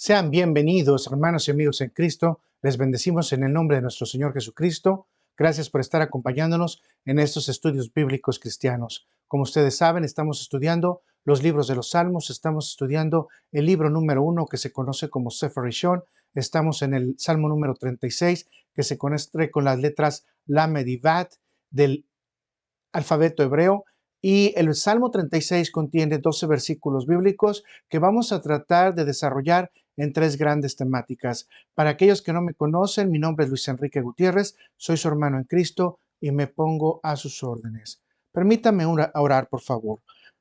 Sean bienvenidos, hermanos y amigos en Cristo. Les bendecimos en el nombre de nuestro Señor Jesucristo. Gracias por estar acompañándonos en estos estudios bíblicos cristianos. Como ustedes saben, estamos estudiando los libros de los Salmos, estamos estudiando el libro número 1 que se conoce como Sefer Rishon. Estamos en el Salmo número 36, que se conoce con las letras Lamed y Vat del alfabeto hebreo. Y el Salmo 36 contiene 12 versículos bíblicos que vamos a tratar de desarrollar en tres grandes temáticas. Para aquellos que no me conocen, mi nombre es Luis Enrique Gutiérrez, soy su hermano en Cristo y me pongo a sus órdenes. Permítame orar, por favor.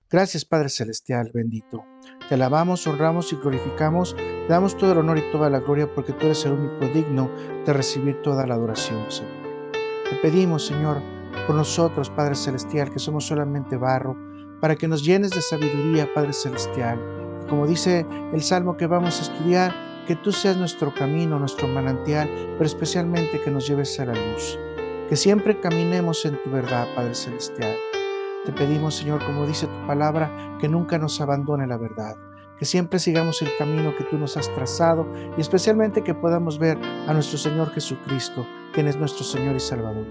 Gracias, Padre Celestial, bendito. Te alabamos, honramos y glorificamos. Te damos todo el honor y toda la gloria porque tú eres el único digno de recibir toda la adoración, Señor. Te pedimos, Señor, por nosotros, Padre Celestial, que somos solamente barro, para que nos llenes de sabiduría, Padre Celestial. Y como dice el Salmo que vamos a estudiar, que tú seas nuestro camino, nuestro manantial, pero especialmente que nos lleves a la luz. Que siempre caminemos en tu verdad, Padre Celestial. Te pedimos, Señor, como dice tu palabra, que nunca nos abandone la verdad, que siempre sigamos el camino que tú nos has trazado y especialmente que podamos ver a nuestro Señor Jesucristo, quien es nuestro Señor y Salvador.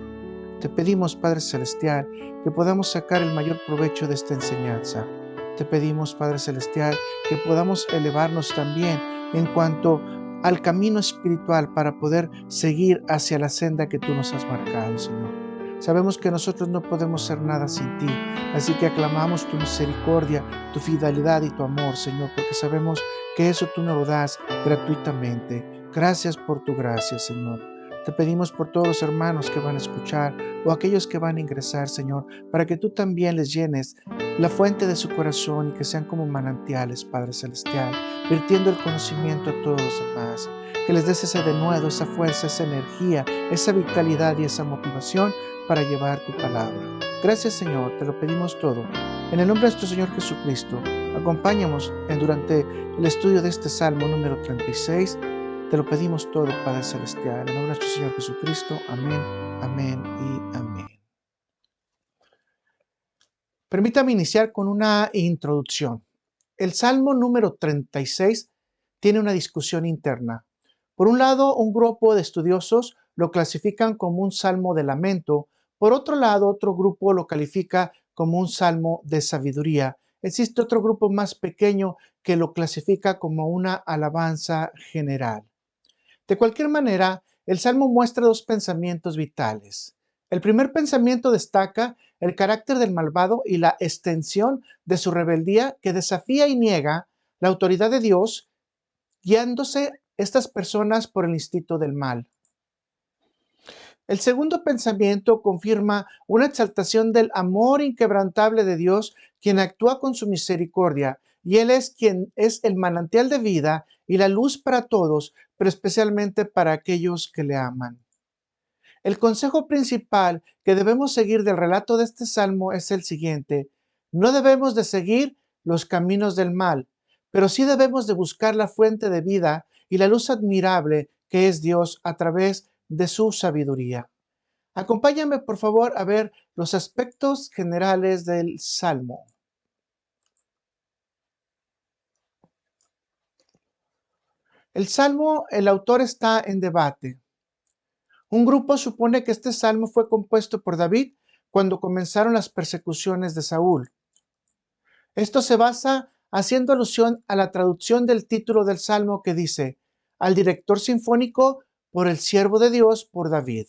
Te pedimos, Padre Celestial, que podamos sacar el mayor provecho de esta enseñanza. Te pedimos, Padre Celestial, que podamos elevarnos también en cuanto al camino espiritual para poder seguir hacia la senda que tú nos has marcado, Señor. Sabemos que nosotros no podemos hacer nada sin ti, así que aclamamos tu misericordia, tu fidelidad y tu amor, Señor, porque sabemos que eso tú nos lo das gratuitamente. Gracias por tu gracia, Señor. Te pedimos por todos los hermanos que van a escuchar o aquellos que van a ingresar, Señor, para que tú también les llenes la fuente de su corazón y que sean como manantiales, Padre Celestial, virtiendo el conocimiento a todos los demás. Que les des ese denuedo, esa fuerza, esa energía, esa vitalidad y esa motivación para llevar tu palabra. Gracias, Señor, te lo pedimos todo. En el nombre de nuestro Señor Jesucristo, acompáñanos durante el estudio de este Salmo número 36. Te lo pedimos todo, Padre Celestial. En el nombre de nuestro Señor Jesucristo. Amén, amén y amén. Permítame iniciar con una introducción. El Salmo número 36 tiene una discusión interna. Por un lado, un grupo de estudiosos lo clasifican como un salmo de lamento. Por otro lado, otro grupo lo califica como un salmo de sabiduría. Existe otro grupo más pequeño que lo clasifica como una alabanza general. De cualquier manera, el Salmo muestra dos pensamientos vitales. El primer pensamiento destaca el carácter del malvado y la extensión de su rebeldía que desafía y niega la autoridad de Dios, guiándose estas personas por el instinto del mal. El segundo pensamiento confirma una exaltación del amor inquebrantable de Dios, quien actúa con su misericordia, y Él es quien es el manantial de vida y la luz para todos, pero especialmente para aquellos que le aman. El consejo principal que debemos seguir del relato de este salmo es el siguiente: no debemos de seguir los caminos del mal, pero sí debemos de buscar la fuente de vida y la luz admirable que es Dios a través de su sabiduría. Acompáñame, por favor, a ver los aspectos generales del Salmo. El Salmo, el autor está en debate. Un grupo supone que este Salmo fue compuesto por David cuando comenzaron las persecuciones de Saúl. Esto se basa haciendo alusión a la traducción del título del Salmo que dice: al director sinfónico por el siervo de Dios, por David.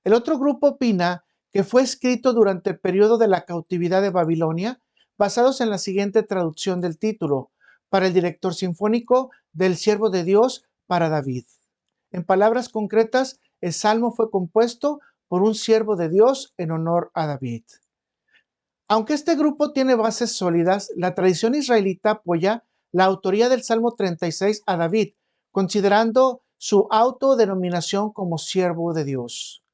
El otro grupo opina que fue escrito durante el periodo de la cautividad de Babilonia, basados en la siguiente traducción del título: para el director sinfónico del siervo de Dios, para David. En palabras concretas, el salmo fue compuesto por un siervo de Dios en honor a David. Aunque este grupo tiene bases sólidas, la tradición israelita apoya la autoría del Salmo 36 a David, considerando su autodenominación como siervo de Dios.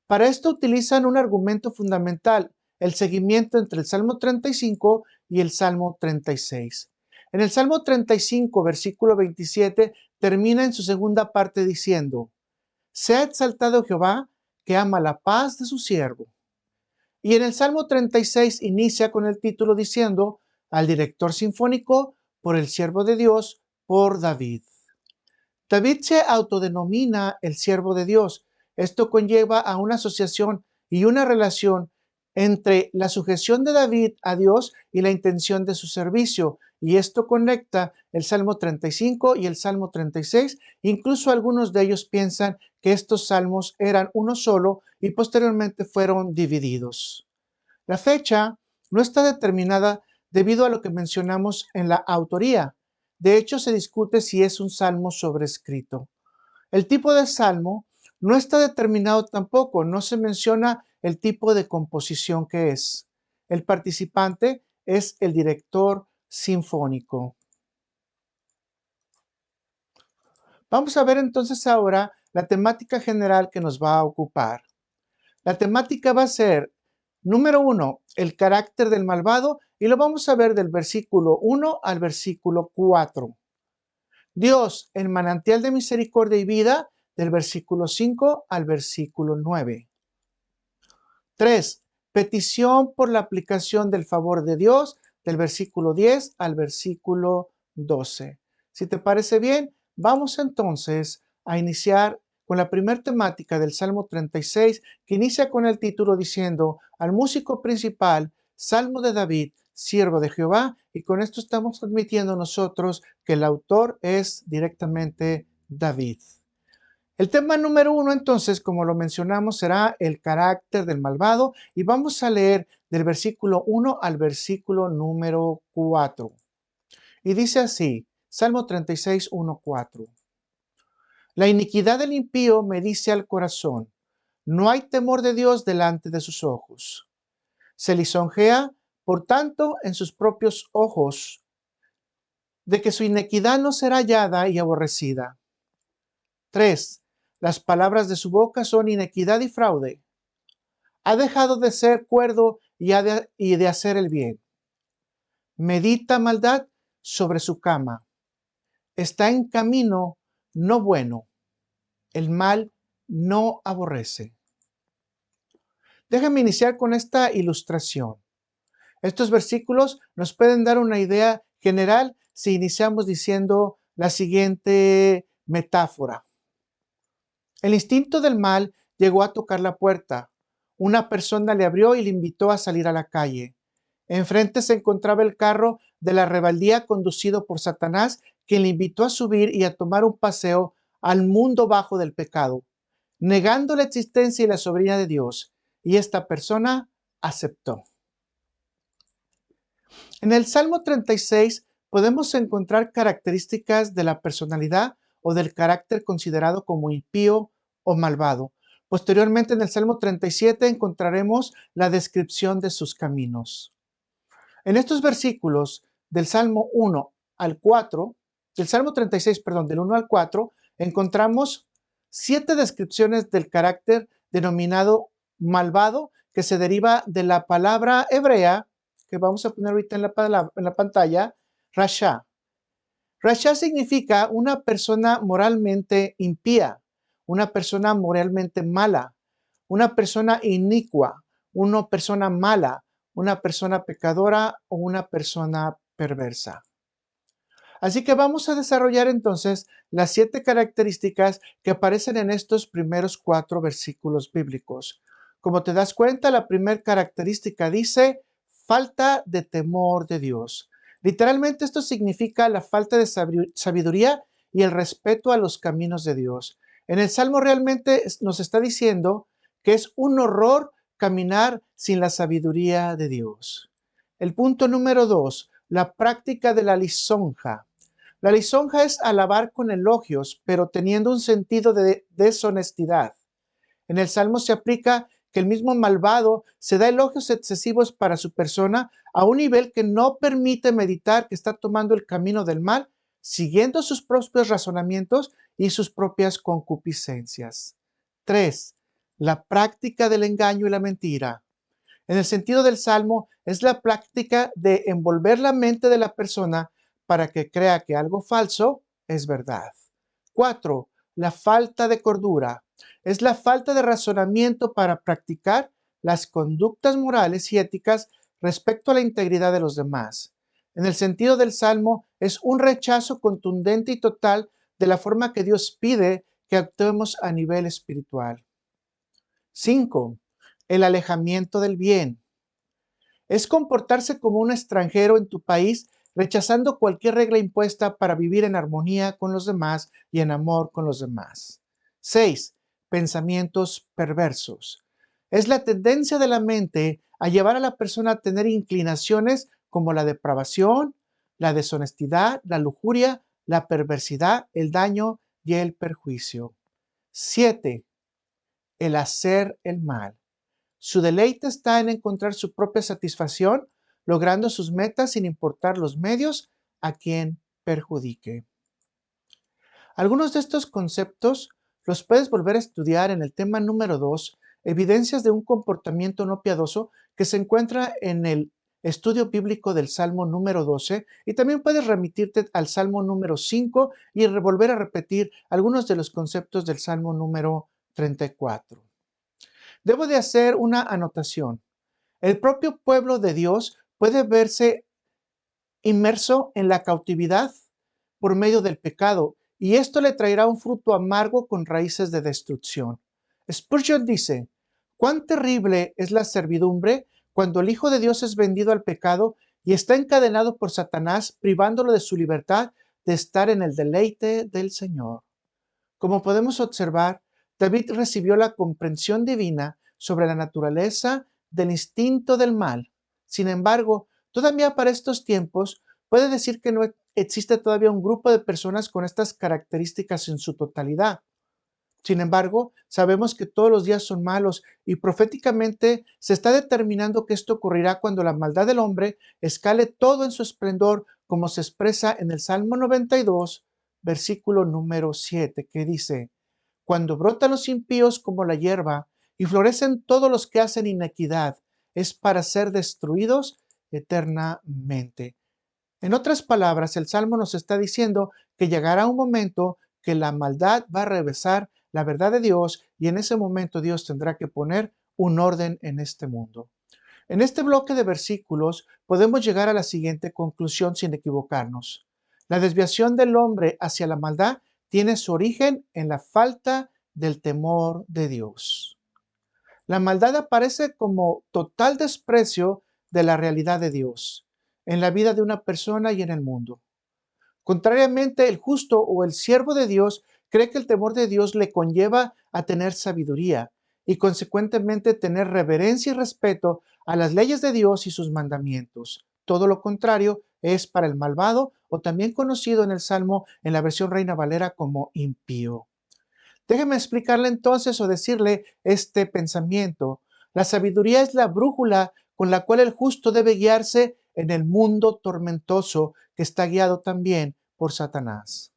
Para esto utilizan un argumento fundamental: el seguimiento entre el Salmo 35 y el Salmo 36. En el Salmo 35, versículo 27, termina en su segunda parte diciendo: sea exaltado Jehová, que ama la paz de su siervo. Y en el Salmo 36 inicia con el título diciendo: al director sinfónico por el siervo de Dios, por David. David se autodenomina el siervo de Dios. Esto conlleva a una asociación y una relación entre la sujeción de David a Dios y la intención de su servicio. Y esto conecta el Salmo 35 y el Salmo 36. Incluso algunos de ellos piensan que estos salmos eran uno solo y posteriormente fueron divididos. La fecha no está determinada debido a lo que mencionamos en la autoría. De hecho, se discute si es un salmo sobrescrito. El tipo de salmo no está determinado tampoco, no se menciona el tipo de composición que es. El participante es el director sinfónico. Vamos a ver entonces ahora la temática general que nos va a ocupar. La temática va a ser, número 1, el carácter del malvado, y lo vamos a ver del versículo 1 al versículo 4. Dios, el manantial de misericordia y vida, del versículo 5 al versículo 9. 3. Petición por la aplicación del favor de Dios, del versículo 10 al versículo 12. Si te parece bien, vamos entonces a iniciar con la primera temática del Salmo 36, que inicia con el título diciendo: al músico principal, Salmo de David, siervo de Jehová, y con esto estamos admitiendo nosotros que el autor es directamente David. El tema número 1, entonces, como lo mencionamos, será el carácter del malvado, y vamos a leer del versículo 1 al versículo número 4. Y dice así, Salmo 36, 1, 4. La iniquidad del impío me dice al corazón: no hay temor de Dios delante de sus ojos. Se lisonjea, por tanto, en sus propios ojos, de que su iniquidad no será hallada y aborrecida. 3. Las palabras de su boca son inequidad y fraude. Ha dejado de ser cuerdo y de hacer el bien. Medita maldad sobre su cama. Está en camino no bueno. El mal no aborrece. Déjame iniciar con esta ilustración. Estos versículos nos pueden dar una idea general si iniciamos diciendo la siguiente metáfora. El instinto del mal llegó a tocar la puerta. Una persona le abrió y le invitó a salir a la calle. Enfrente se encontraba el carro de la rebeldía conducido por Satanás, quien le invitó a subir y a tomar un paseo al mundo bajo del pecado, negando la existencia y la soberanía de Dios. Y esta persona aceptó. En el Salmo 36 podemos encontrar características de la personalidad o del carácter considerado como impío o malvado. Posteriormente, en el Salmo 37 encontraremos la descripción de sus caminos. En estos versículos del Salmo 1 al 4, del Salmo 36, perdón, del 1 al 4, encontramos 7 descripciones del carácter denominado malvado, que se deriva de la palabra hebrea que vamos a poner ahorita en la pantalla, Rasha. Rasha significa una persona moralmente impía, una persona moralmente mala, una persona inicua, una persona mala, una persona pecadora o una persona perversa. Así que vamos a desarrollar entonces las 7 características que aparecen en estos primeros 4 versículos bíblicos. Como te das cuenta, la primera característica dice falta de temor de Dios. Literalmente esto significa la falta de sabiduría y el respeto a los caminos de Dios. En el Salmo realmente nos está diciendo que es un horror caminar sin la sabiduría de Dios. El punto número 2, la práctica de la lisonja. La lisonja es alabar con elogios, pero teniendo un sentido de deshonestidad. En el Salmo se aplica que el mismo malvado se da elogios excesivos para su persona a un nivel que no permite meditar que está tomando el camino del mal, siguiendo sus propios razonamientos y sus propias concupiscencias. 3. La práctica del engaño y la mentira. En el sentido del Salmo, es la práctica de envolver la mente de la persona para que crea que algo falso es verdad. 4. La falta de cordura. Es la falta de razonamiento para practicar las conductas morales y éticas respecto a la integridad de los demás. En el sentido del Salmo, es un rechazo contundente y total de la forma que Dios pide que actuemos a nivel espiritual. 5. El alejamiento del bien. Es comportarse como un extranjero en tu país, rechazando cualquier regla impuesta para vivir en armonía con los demás y en amor con los demás. 6. Pensamientos perversos. Es la tendencia de la mente a llevar a la persona a tener inclinaciones como la depravación, la deshonestidad, la lujuria, la perversidad, el daño y el perjuicio. 7. El hacer el mal. Su deleite está en encontrar su propia satisfacción, logrando sus metas sin importar los medios a quien perjudique. Algunos de estos conceptos los puedes volver a estudiar en el tema número 2, evidencias de un comportamiento no piadoso, que se encuentra en el estudio bíblico del Salmo número 12, y también puedes remitirte al Salmo número 5 y volver a repetir algunos de los conceptos del Salmo número 34. Debo de hacer una anotación. El propio pueblo de Dios puede verse inmerso en la cautividad por medio del pecado, y esto le traerá un fruto amargo con raíces de destrucción. Spurgeon dice: cuán terrible es la servidumbre cuando el Hijo de Dios es vendido al pecado y está encadenado por Satanás, privándolo de su libertad de estar en el deleite del Señor. Como podemos observar, David recibió la comprensión divina sobre la naturaleza del instinto del mal. Sin embargo, todavía para estos tiempos, puede decir que no existe todavía un grupo de personas con estas características en su totalidad. Sin embargo, sabemos que todos los días son malos y proféticamente se está determinando que esto ocurrirá cuando la maldad del hombre escale todo en su esplendor, como se expresa en el Salmo 92, versículo número 7, que dice: cuando brotan los impíos como la hierba y florecen todos los que hacen inequidad, es para ser destruidos eternamente. En otras palabras, el Salmo nos está diciendo que llegará un momento que la maldad va a revesar la verdad de Dios, y en ese momento Dios tendrá que poner un orden en este mundo. En este bloque de versículos podemos llegar a la siguiente conclusión sin equivocarnos. La desviación del hombre hacia la maldad tiene su origen en la falta del temor de Dios. La maldad aparece como total desprecio de la realidad de Dios en la vida de una persona y en el mundo. Contrariamente, el justo o el siervo de Dios cree que el temor de Dios le conlleva a tener sabiduría y consecuentemente tener reverencia y respeto a las leyes de Dios y sus mandamientos. Todo lo contrario es para el malvado, o también conocido en el Salmo en la versión Reina Valera como impío. Déjeme explicarle entonces o decirle este pensamiento. La sabiduría es la brújula con la cual el justo debe guiarse en el mundo tormentoso que está guiado también por Satanás.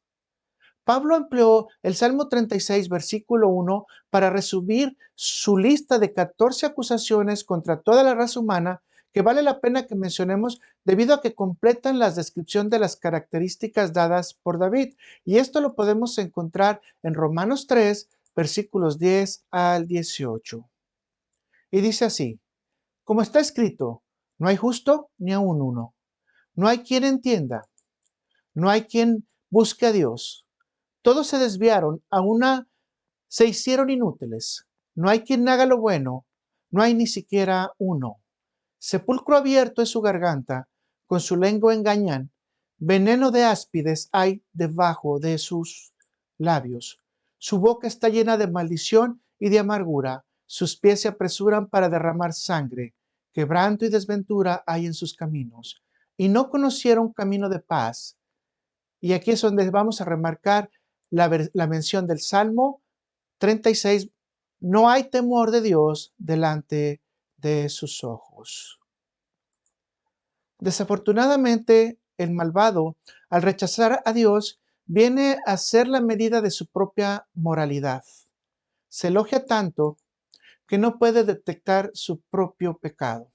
Pablo empleó el Salmo 36, versículo 1, para resumir su lista de 14 acusaciones contra toda la raza humana, que vale la pena que mencionemos debido a que completan la descripción de las características dadas por David. Y esto lo podemos encontrar en Romanos 3, versículos 10 al 18. Y dice así: como está escrito, no hay justo ni aun uno. No hay quien entienda. No hay quien busque a Dios. Todos se desviaron, a una se hicieron inútiles. No hay quien haga lo bueno, no hay ni siquiera uno. Sepulcro abierto es su garganta, con su lengua engañan. Veneno de áspides hay debajo de sus labios. Su boca está llena de maldición y de amargura. Sus pies se apresuran para derramar sangre. Quebranto y desventura hay en sus caminos. Y no conocieron camino de paz. Y aquí es donde vamos a remarcar la mención del Salmo 36. No hay temor de Dios delante de sus ojos. Desafortunadamente, el malvado, al rechazar a Dios, viene a ser la medida de su propia moralidad. Se elogia tanto que no puede detectar su propio pecado.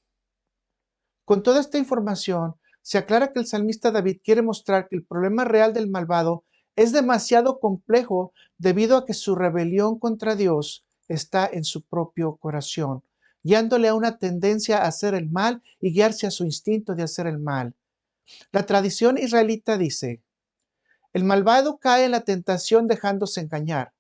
Con toda esta información, se aclara que el salmista David quiere mostrar que el problema real del malvado es demasiado complejo debido a que su rebelión contra Dios está en su propio corazón, guiándole a una tendencia a hacer el mal y guiarse a su instinto de hacer el mal. La tradición israelita dice, el malvado cae en la tentación dejándose engañar.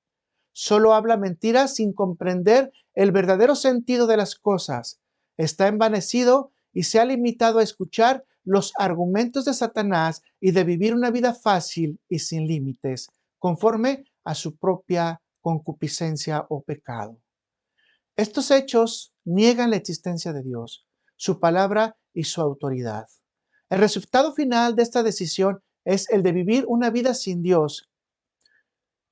Solo habla mentiras sin comprender el verdadero sentido de las cosas. Está envanecido y se ha limitado a escuchar los argumentos de Satanás y de vivir una vida fácil y sin límites, conforme a su propia concupiscencia o pecado. Estos hechos niegan la existencia de Dios, su palabra y su autoridad. El resultado final de esta decisión es el de vivir una vida sin Dios,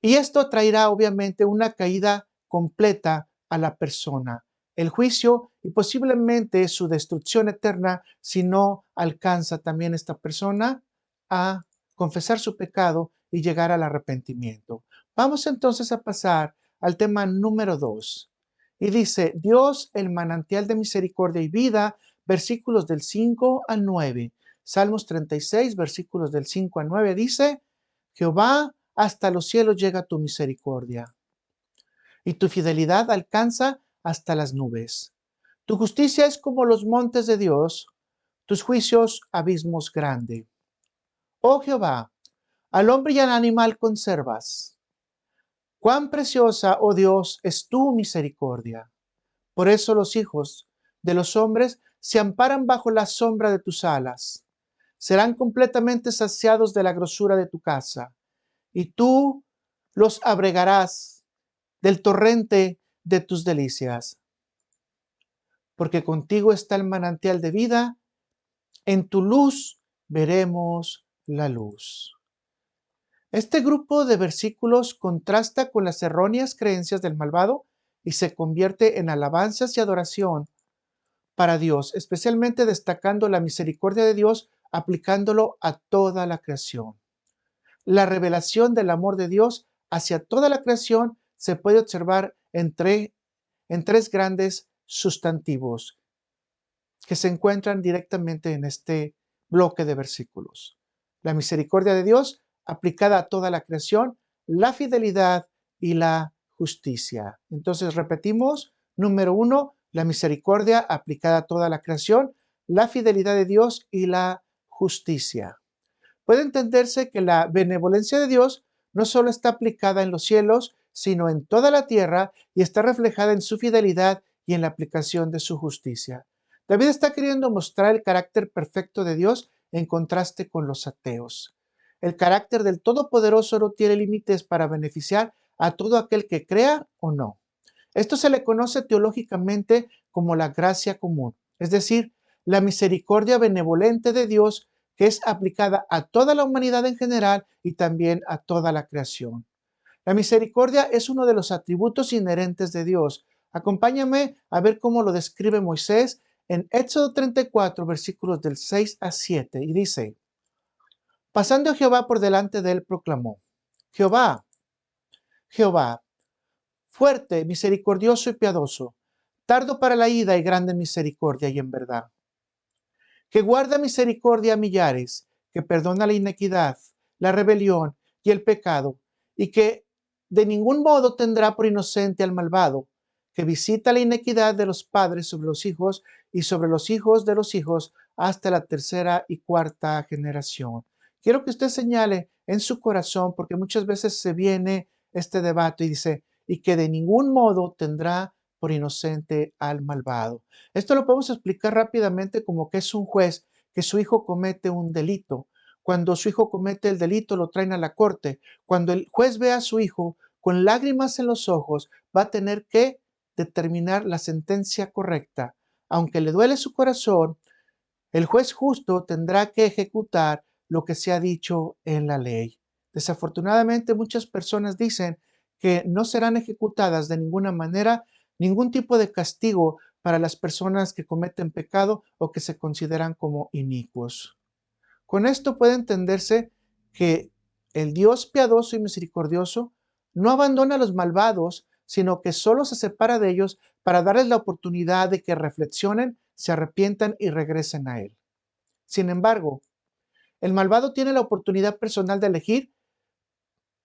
y esto traerá obviamente una caída completa a la persona, el juicio y posiblemente su destrucción eterna si no alcanza también esta persona a confesar su pecado y llegar al arrepentimiento. Vamos entonces a pasar al tema número 2. Y dice, Dios, el manantial de misericordia y vida, versículos del 5 al 9. Salmos 36, versículos del 5 al 9 dice, Jehová, hasta los cielos llega tu misericordia, y tu fidelidad alcanza hasta las nubes. Tu justicia es como los montes de Dios, tus juicios abismos grandes. Oh Jehová, al hombre y al animal conservas. Cuán preciosa, oh Dios, es tu misericordia. Por eso los hijos de los hombres se amparan bajo la sombra de tus alas. Serán completamente saciados de la grosura de tu casa, y tú los abregarás del torrente de tus delicias. Porque contigo está el manantial de vida, en tu luz veremos la luz. Este grupo de versículos contrasta con las erróneas creencias del malvado y se convierte en alabanzas y adoración para Dios, especialmente destacando la misericordia de Dios aplicándolo a toda la creación. La revelación del amor de Dios hacia toda la creación se puede observar en tres grandes sustantivos que se encuentran directamente en este bloque de versículos. La misericordia de Dios aplicada a toda la creación, la fidelidad y la justicia. Entonces repetimos, número 1, la misericordia aplicada a toda la creación, la fidelidad de Dios y la justicia. Puede entenderse que la benevolencia de Dios no solo está aplicada en los cielos, sino en toda la tierra y está reflejada en su fidelidad y en la aplicación de su justicia. David está queriendo mostrar el carácter perfecto de Dios en contraste con los ateos. El carácter del Todopoderoso no tiene límites para beneficiar a todo aquel que crea o no. Esto se le conoce teológicamente como la gracia común, es decir, la misericordia benevolente de Dios que es aplicada a toda la humanidad en general y también a toda la creación. La misericordia es uno de los atributos inherentes de Dios. Acompáñame a ver cómo lo describe Moisés en Éxodo 34, versículos del 6 a 7, y dice, pasando Jehová por delante de él, proclamó, Jehová, Jehová, fuerte, misericordioso y piadoso, tardo para la ira y grande en misericordia y en verdad, que guarda misericordia a millares, que perdona la iniquidad, la rebelión y el pecado, y que de ningún modo tendrá por inocente al malvado, que visita la iniquidad de los padres sobre los hijos y sobre los hijos de los hijos hasta la tercera y cuarta generación. Quiero que usted señale en su corazón, porque muchas veces se viene este debate y dice, y que de ningún modo tendrá por inocente al malvado. Esto lo podemos explicar rápidamente como que es un juez que su hijo comete un delito. Cuando su hijo comete el delito, lo traen a la corte. Cuando el juez ve a su hijo con lágrimas en los ojos, va a tener que determinar la sentencia correcta. Aunque le duele su corazón, el juez justo tendrá que ejecutar lo que se ha dicho en la ley. Desafortunadamente, muchas personas dicen que no serán ejecutadas de ninguna manera ningún tipo de castigo para las personas que cometen pecado o que se consideran como inicuos. Con esto puede entenderse que el Dios piadoso y misericordioso no abandona a los malvados, sino que solo se separa de ellos para darles la oportunidad de que reflexionen, se arrepientan y regresen a Él. Sin embargo, el malvado tiene la oportunidad personal de elegir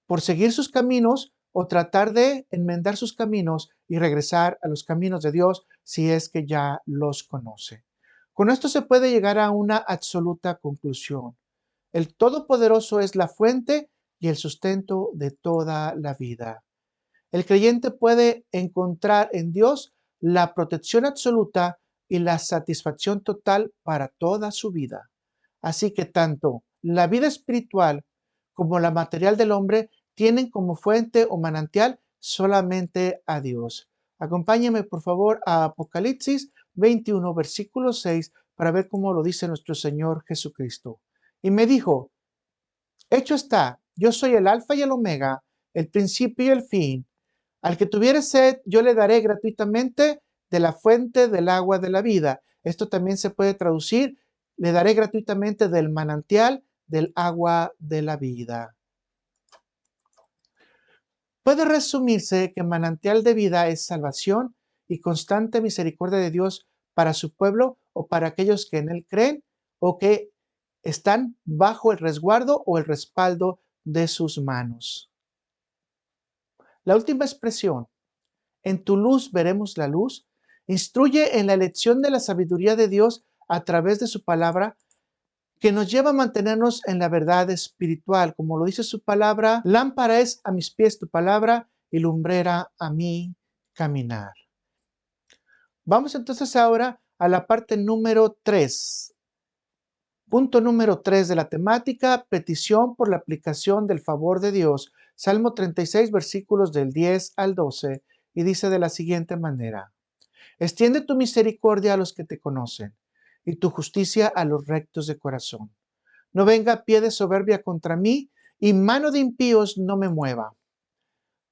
por seguir sus caminos o tratar de enmendar sus caminos y regresar a los caminos de Dios si es que ya los conoce. Con esto se puede llegar a una absoluta conclusión. El Todopoderoso es la fuente y el sustento de toda la vida. El creyente puede encontrar en Dios la protección absoluta y la satisfacción total para toda su vida. Así que tanto la vida espiritual como la material del hombre tienen como fuente o manantial solamente a Dios. Acompáñeme por favor a Apocalipsis 21, versículo 6, para ver cómo lo dice nuestro Señor Jesucristo. Y me dijo, hecho está, yo soy el alfa y el omega, el principio y el fin. Al que tuviere sed, yo le daré gratuitamente de la fuente del agua de la vida. Esto también se puede traducir, le daré gratuitamente del manantial del agua de la vida. Puede resumirse que manantial de vida es salvación y constante misericordia de Dios para su pueblo o para aquellos que en él creen o que están bajo el resguardo o el respaldo de sus manos. La última expresión, en tu luz veremos la luz, instruye en la elección de la sabiduría de Dios a través de su palabra, que nos lleva a mantenernos en la verdad espiritual. Como lo dice su palabra, lámpara es a mis pies tu palabra y lumbrera a mi caminar. Vamos entonces ahora a la parte número 3. Punto número 3 de la temática, petición por la aplicación del favor de Dios. Salmo 36, versículos del 10 al 12, y dice de la siguiente manera: extiende tu misericordia a los que te conocen, y tu justicia a los rectos de corazón. No venga pie de soberbia contra mí, y mano de impíos no me mueva.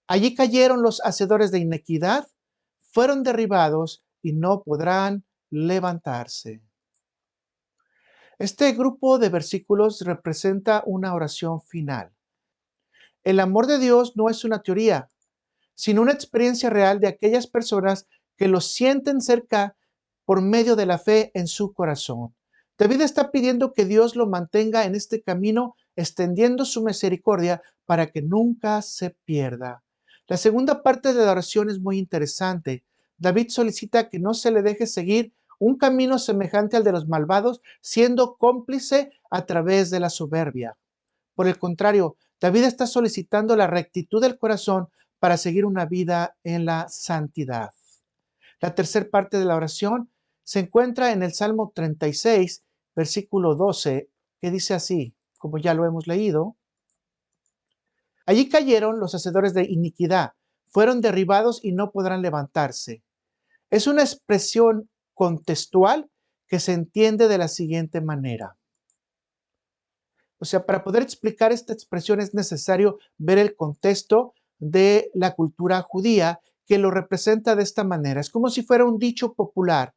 Allí cayeron los hacedores de iniquidad, fueron derribados y no podrán levantarse. Este grupo de versículos representa una oración final. El amor de Dios no es una teoría, sino una experiencia real de aquellas personas que lo sienten cerca por medio de la fe en su corazón. David está pidiendo que Dios lo mantenga en este camino, extendiendo su misericordia para que nunca se pierda. La segunda parte de la oración es muy interesante. David solicita que no se le deje seguir un camino semejante al de los malvados, siendo cómplice a través de la soberbia. Por el contrario, David está solicitando la rectitud del corazón para seguir una vida en la santidad. La tercera parte de la oración se encuentra en el Salmo 36, versículo 12, que dice así, como ya lo hemos leído: allí cayeron los hacedores de iniquidad, fueron derribados y no podrán levantarse. Es una expresión contextual que se entiende de la siguiente manera. O sea, para poder explicar esta expresión es necesario ver el contexto de la cultura judía, que lo representa de esta manera. Es como si fuera un dicho popular.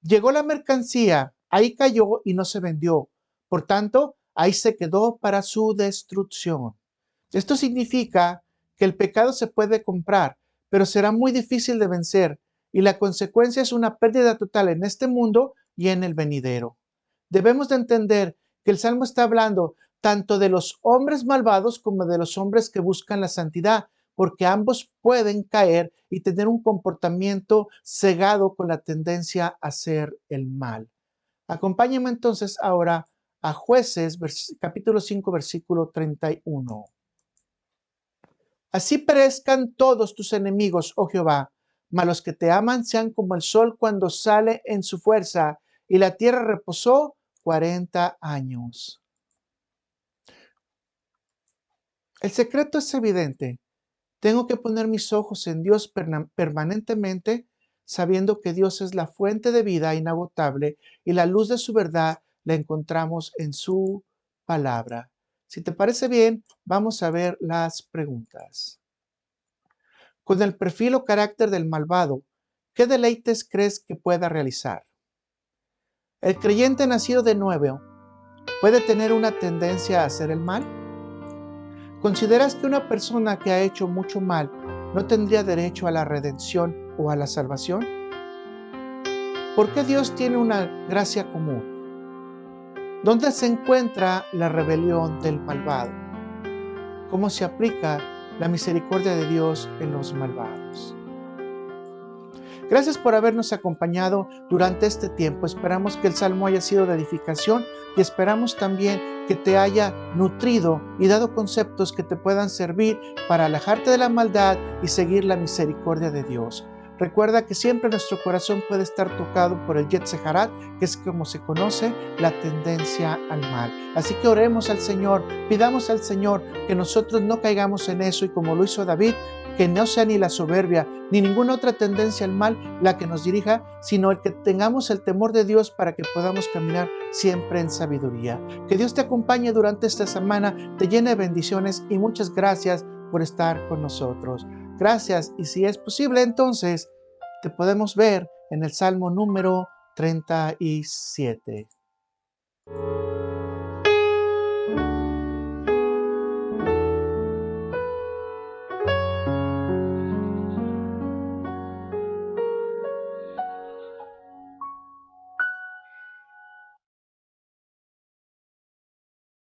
Llegó la mercancía, ahí cayó y no se vendió. Por tanto, ahí se quedó para su destrucción. Esto significa que el pecado se puede comprar, pero será muy difícil de vencer, y la consecuencia es una pérdida total en este mundo y en el venidero. Debemos de entender que el Salmo está hablando tanto de los hombres malvados como de los hombres que buscan la santidad, porque ambos pueden caer y tener un comportamiento cegado con la tendencia a hacer el mal. Acompáñenme entonces ahora a Jueces, capítulo 5, versículo 31. Así perezcan todos tus enemigos, oh Jehová, mas los que te aman sean como el sol cuando sale en su fuerza, y la tierra reposó 40 años. El secreto es evidente. Tengo que poner mis ojos en Dios permanentemente, sabiendo que Dios es la fuente de vida inagotable y la luz de su verdad la encontramos en su palabra. Si te parece bien, vamos a ver las preguntas. Con el perfil o carácter del malvado, ¿qué deleites crees que pueda realizar? ¿El creyente nacido de nuevo puede tener una tendencia a hacer el mal? ¿Consideras que una persona que ha hecho mucho mal no tendría derecho a la redención o a la salvación? ¿Por qué Dios tiene una gracia común? ¿Dónde se encuentra la rebelión del malvado? ¿Cómo se aplica la misericordia de Dios en los malvados? Gracias por habernos acompañado durante este tiempo. Esperamos que el Salmo haya sido de edificación y esperamos también que te haya nutrido y dado conceptos que te puedan servir para alejarte de la maldad y seguir la misericordia de Dios. Recuerda que siempre nuestro corazón puede estar tocado por el Yetzer Hara, que es como se conoce la tendencia al mal. Así que oremos al Señor, pidamos al Señor que nosotros no caigamos en eso y como lo hizo David, que no sea ni la soberbia ni ninguna otra tendencia al mal la que nos dirija, sino el que tengamos el temor de Dios para que podamos caminar siempre en sabiduría. Que Dios te acompañe durante esta semana, te llene de bendiciones y muchas gracias por estar con nosotros. Gracias, y si es posible, entonces te podemos ver en el Salmo número 37.